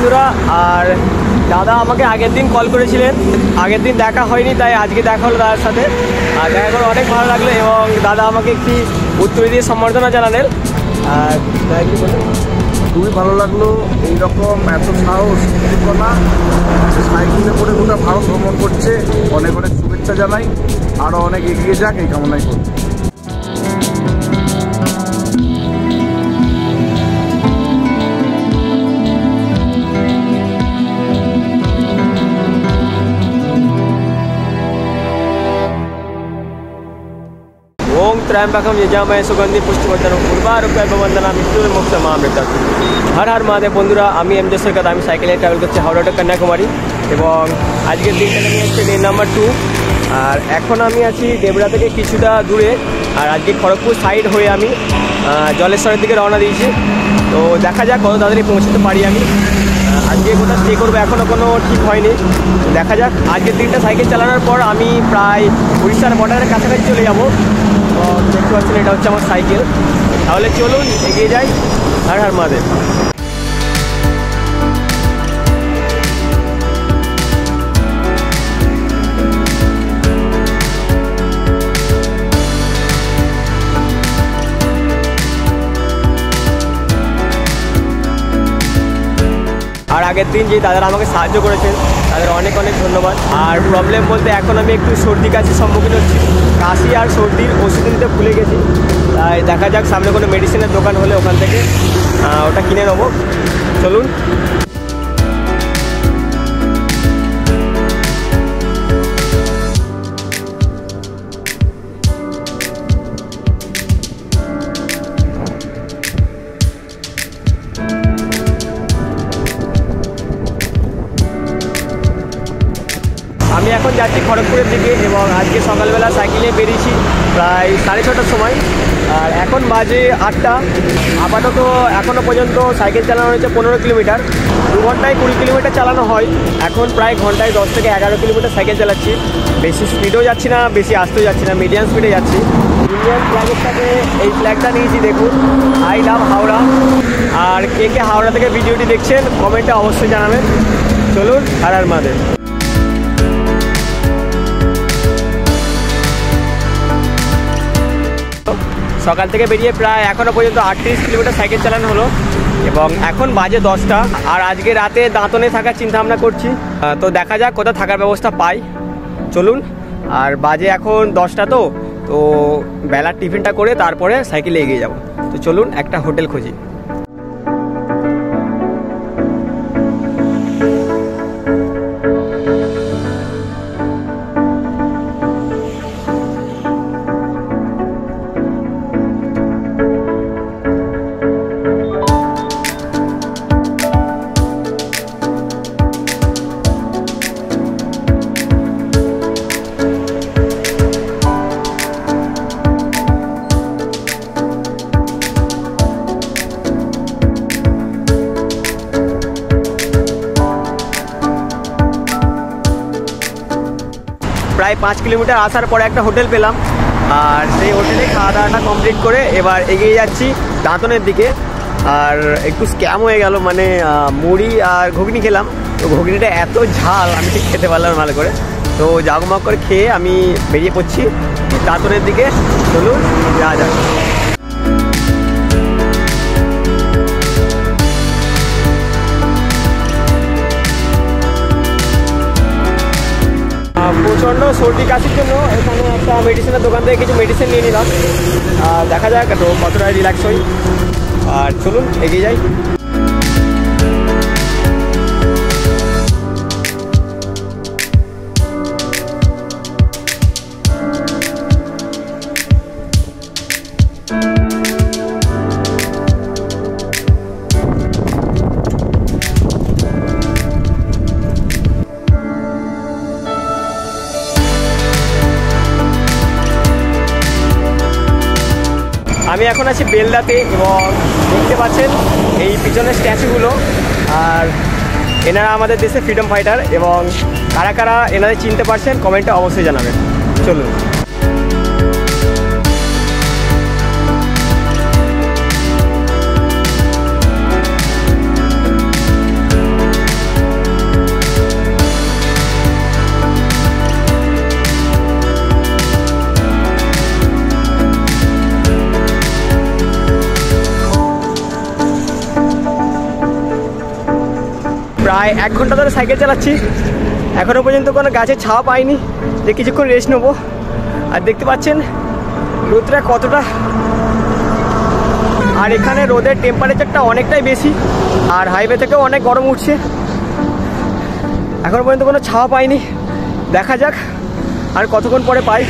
বন্ধুরা। আর দাদা আমাকে আগের দিন কল করেছিলেন, আগের দিন দেখা হয়নি, তাই আজকে দেখা হলো দাদার সাথে। আর দেখা করে অনেক ভালো লাগলো এবং দাদা আমাকে একটি উত্তরে দিয়ে সম্বর্ধনা জানালেন। আর কি বলেন, খুবই ভালো লাগলো। এইরকম এত সাহস না, সাইকেলে করে গোটা ভারত ভ্রমণ করছে, অনেক অনেক শুভেচ্ছা জানাই, আরও অনেক এগিয়ে যাক এই কামনাই করি। ओम त्र्यंबकम यजामहे सुगंधि पुष्टिवर्धनम उर्वारुकम् वंदना मृत्युर्मुक्षमामृतम्। हर हर महादेव। बंधुरा আমি এমজে সরকার, আমি সাইকেলে ট্রাভেল করছি হাওড়া টু কন্যাকুমারী এবং আজকের দিনটা নিয়ে এসেছি ডে নাম্বার 2। আর এখন আমি আছি দেবরা থেকে কিছুটা দূরে। আর আজকে খড়গপুর সাইড হয়ে আমি জলেশ্বরের দিকে রওনা দিয়েছি। তো দেখা যাক কত তাড়াতাড়ি পৌঁছতে পারি আমি। আজকে কোথাও স্টে করবো এখনও কোনো ঠিক হয়নি, দেখা যাক। আজকের দিনটা সাইকেল চালানোর পর আমি প্রায় উড়িষ্যার বর্ডারের কাছাকাছি চলে যাব। তো দেখতে পাচ্ছেন এটা হচ্ছে আমার সাইকেল। তাহলে চলুন এগিয়ে যাই। হর হর মহাদেব। আর আগের দিন যে দাদারা আমাকে সাহায্য করেছেন তাদের অনেক অনেক ধন্যবাদ। আর প্রবলেম বলতে এখন আমি একটু সর্দি কাশির সম্মুখীন হচ্ছি, কাশি আর সর্দির ওষুধ নিতে ভুলে গেছি। তাই দেখা যাক সামনে কোনো মেডিসিনের দোকান হলে ওখান থেকে ওটা কিনে নেবো। চলুন। আমি এখন যাচ্ছি খড়গপুরের দিকে এবং আজকে সকালবেলা সাইকেলে বেরিয়েছি প্রায় 6:30টার সময়। আর এখন বাজে 8টা। আপাতত এখনও পর্যন্ত সাইকেল চালানো হয়েছে 15 কিলোমিটার। 2 ঘন্টায় 20 কিলোমিটার চালানো হয়, এখন প্রায় ঘন্টায় 10 থেকে 11 কিলোমিটার সাইকেল চালাচ্ছি। বেশি স্পিডেও যাচ্ছি না, বেশি আসতেও যাচ্ছি না, মিডিয়াম স্পিডে যাচ্ছি। ইন্ডিয়ান ফ্ল্যাগের সাথে এই ফ্ল্যাগটা নিয়েছি, দেখুন, আই লাভ হাওড়া। আর কে কে হাওড়া থেকে ভিডিওটি দেখছেন কমেন্টে অবশ্যই জানাবেন। চলুন, হর হর মহাদেব। সকাল থেকে বেরিয়ে প্রায় এখনও পর্যন্ত 38 কিলোমিটার সাইকেল চালানো হলো এবং এখন বাজে 10টা। আর আজকে রাতে দাঁতনে থাকার চিন্তাভাবনা করছি। তো দেখা যাক কোথাও থাকার ব্যবস্থা পাই। চলুন। আর বাজে এখন 10টা, তো বেলার টিফিনটা করে তারপরে সাইকেলে এগিয়ে যাব। তো চলুন একটা হোটেল খুঁজি। প্রায় 5 কিলোমিটার আসার পরে একটা হোটেল পেলাম। আর সেই হোটেলে খাওয়া দাওয়াটা কমপ্লিট করে এবার এগিয়ে যাচ্ছি দাঁতনের দিকে। আর একটু স্ক্যাম হয়ে গেল, মানে মুড়ি আর ঘুগনি খেলাম, তো ঘুগনিটা এত ঝাল আমি ঠিক খেতে পারলাম ভালো করে। তো জাগমগ করে খেয়ে আমি বেরিয়ে পড়ছি দাঁতনের দিকে। চলুন যাওয়া যাক। প্রচণ্ড সর্দি কাশির জন্য এখানে একটা মেডিসিনের দোকান থেকে কিছু মেডিসিন নিয়ে নিলাম। দেখা যাক তো কতটা রিল্যাক্স হই। আর চলুন এগিয়ে যাই। আমি এখন আছি বেলদাতে এবং দেখতে পাচ্ছেন এই পিছনের স্ট্যাচুগুলো। আর এনারা আমাদের দেশে ফ্রিডম ফাইটার এবং কারা কারা এনাদের চিনতে পারছেন কমেন্টে অবশ্যই জানাবেন। চলুন। প্রায় 1 ঘন্টা ধরে সাইকেল চালাচ্ছি, এখনও পর্যন্ত কোনো গাছের ছাওয়া পাইনি যে কিছুক্ষণ রেস্ট নেবো। আর দেখতে পাচ্ছেন রোদটা কতটা, আর এখানে রোদের টেম্পারেচারটা অনেকটাই বেশি, আর হাইওয়ে থেকেও অনেক গরম উঠছে। এখনও পর্যন্ত কোনো ছাওয়া পাইনি, দেখা যাক আর কতক্ষণ পরে পাই।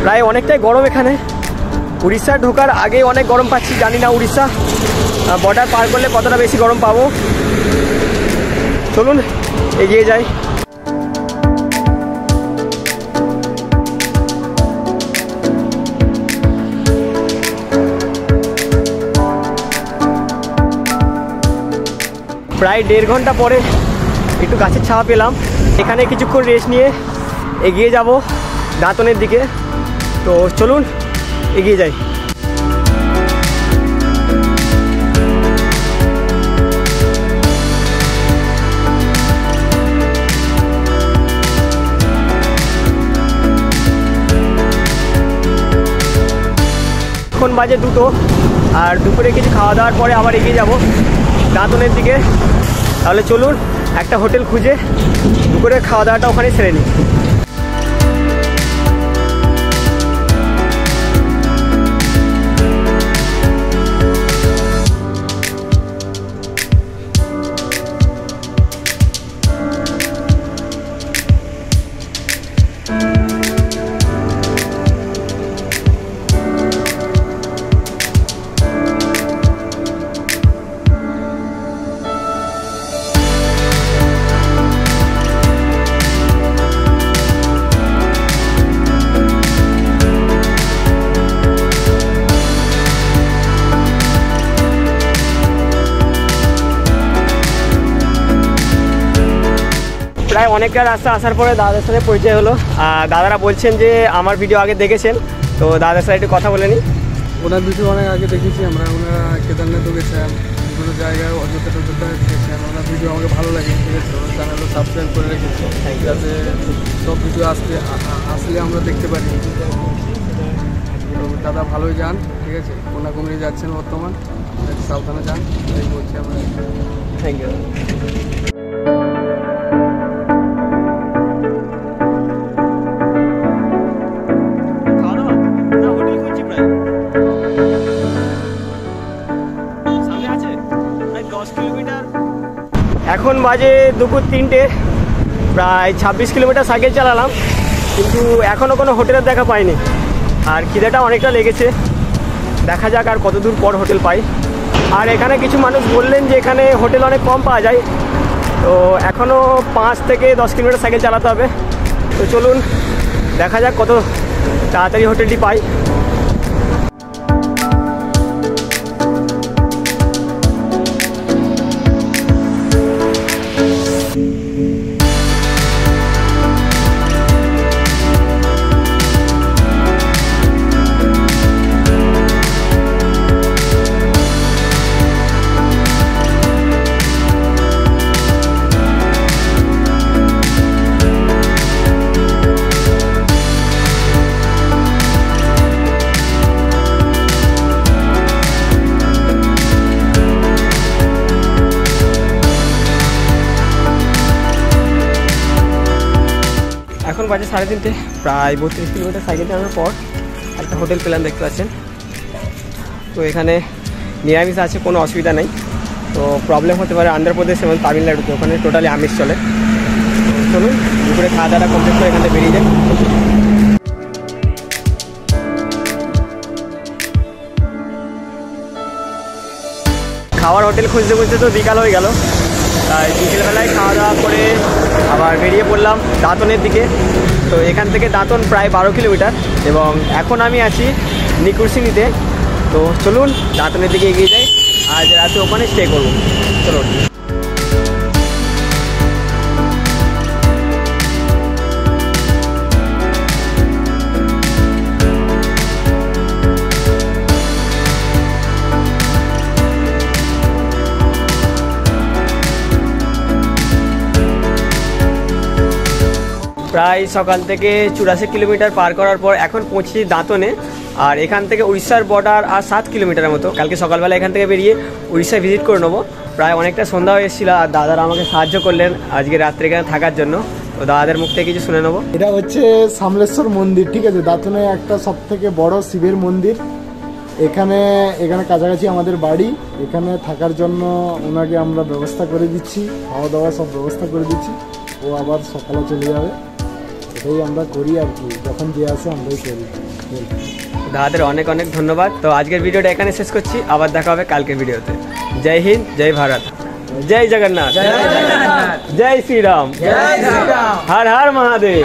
প্রায় অনেকটাই গরম এখানে, উড়িষ্যা ঢোকার আগে অনেক গরম পাচ্ছি, জানি না উড়িষ্যা বর্ডার পার করলে কতটা বেশি গরম পাবো। চলুন এগিয়ে যাই। প্রায় 1.5 ঘন্টা পরে একটু গাছের ছাওয়া পেলাম, এখানে কিছুক্ষণ রেস্ট নিয়ে এগিয়ে যাব দাঁতনের দিকে। তো চলুন এগিয়ে যাই। এখন বাজে 2টো, আর দুপুরে কিছু খাওয়া দাওয়ার পরে আবার এগিয়ে যাব দাঁতনের দিকে। তাহলে চলুন একটা হোটেল খুঁজে দুপুরে খাওয়া দাওয়াটা ওখানে সেরে নিই। প্রায় অনেকটা রাস্তা আসার পরে দাদার সাথে পরিচয় হলো। দাদারা বলছেন যে আমার ভিডিও আগে দেখেছেন, তো দাদার সাথে একটু কথা বলে নিই। ওনার ভিডিও অনেক আগে দেখেছি আমরা, ওনারা কেদারনাথও গেছেন, বিভিন্ন জায়গায় অযোধ্যা গেছেন, ওনার ভিডিও আমাকে ভালো লাগে, ঠিক আছে। ওনার চ্যানেলও সাবস্ক্রাইব করে রেখেছি যাতে সব ভিডিও আসলে আমরা দেখতে পারি। দাদা ভালোই যান, ঠিক আছে, কন্যাকুমারী যাচ্ছেন বর্তমান, সাবধানে যান, এই বলছি আমরা। Thank you. এখন বাজে দুপুর 3টে, প্রায় 26 কিলোমিটার সাইকেল চালালাম, কিন্তু এখনও কোনো হোটেলের দেখা পাইনি। আর খিদেটা অনেকটা লেগেছে, দেখা যাক আর কত দূর পর হোটেল পাই। আর এখানে কিছু মানুষ বললেন যে এখানে হোটেল অনেক কম পাওয়া যায়, তো এখনও 5 থেকে 10 কিলোমিটার সাইকেল চালাতে হবে। তো চলুন দেখা যাক কত তাড়াতাড়ি হোটেলটি পাই। এখন বাজে 3:30, প্রায় 32 কিলোমিটার সাইকেল চালানোর পর একটা হোটেল পেলাম, দেখতে পাচ্ছেন। তো এখানে নিরামিষ আছে, কোনো অসুবিধা নেই। তো প্রবলেম হতে পারে অন্ধ্রপ্রদেশ এবং তামিলনাড়ুতে, ওখানে টোটালি আমিষ চলে। চলুন দুপুরে খাওয়া দাওয়া কমপ্লিট করে এখান থেকে বেরিয়ে যাই। খাওয়ার হোটেল খুঁজতে খুঁজতে তো বিকাল হয়ে গেল, তাই বিকেলবেলায় খাওয়া দাওয়া করে আবার বেরিয়ে পড়লাম দাঁতনের দিকে। তো এখান থেকে দাঁতন প্রায় 12 কিলোমিটার, এবং এখন আমি আছি নিকুরসিনিতে। তো চলুন দাঁতনের দিকে এগিয়ে যাই, আজ রাতে ওখানে স্টে করবো। চলুন। প্রায় সকাল থেকে 84 কিলোমিটার পার করার পর এখন পৌঁছেছি দাঁতনে। আর এখান থেকে উড়িষ্যার বর্ডার আর 7 কিলোমিটারের মতো। কালকে সকালবেলা এখান থেকে বেরিয়ে উড়িষ্যা ভিজিট করে নেবো। প্রায় অনেকটা সন্ধ্যা হয়ে এসেছিল, আর দাদারা আমাকে সাহায্য করলেন আজকে রাত্রে এখানে থাকার জন্য। তো দাদাদের মুখ থেকে কিছু শুনে নেবো। এটা হচ্ছে সামলেশ্বর মন্দির, ঠিক আছে, দাঁতনে একটা সব থেকে বড় শিবের মন্দির। এখানে কাছাকাছি আমাদের বাড়ি, এখানে থাকার জন্য ওনাকে আমরা ব্যবস্থা করে দিচ্ছি, খাওয়া দাওয়া সব ব্যবস্থা করে দিচ্ছি। ও আবার সকালে চলে যাবে, এটাই আমরা করি আর কি, যখন যে আসে আমরাই করি। দাদাদের অনেক অনেক ধন্যবাদ। তো আজকের ভিডিওটা এখানে শেষ করছি, আবার দেখা হবে কালকের ভিডিওতে। জয় হিন্দ, জয় ভারত, জয় জগন্নাথ, জয় শ্রীরাম, হর হর মহাদেব।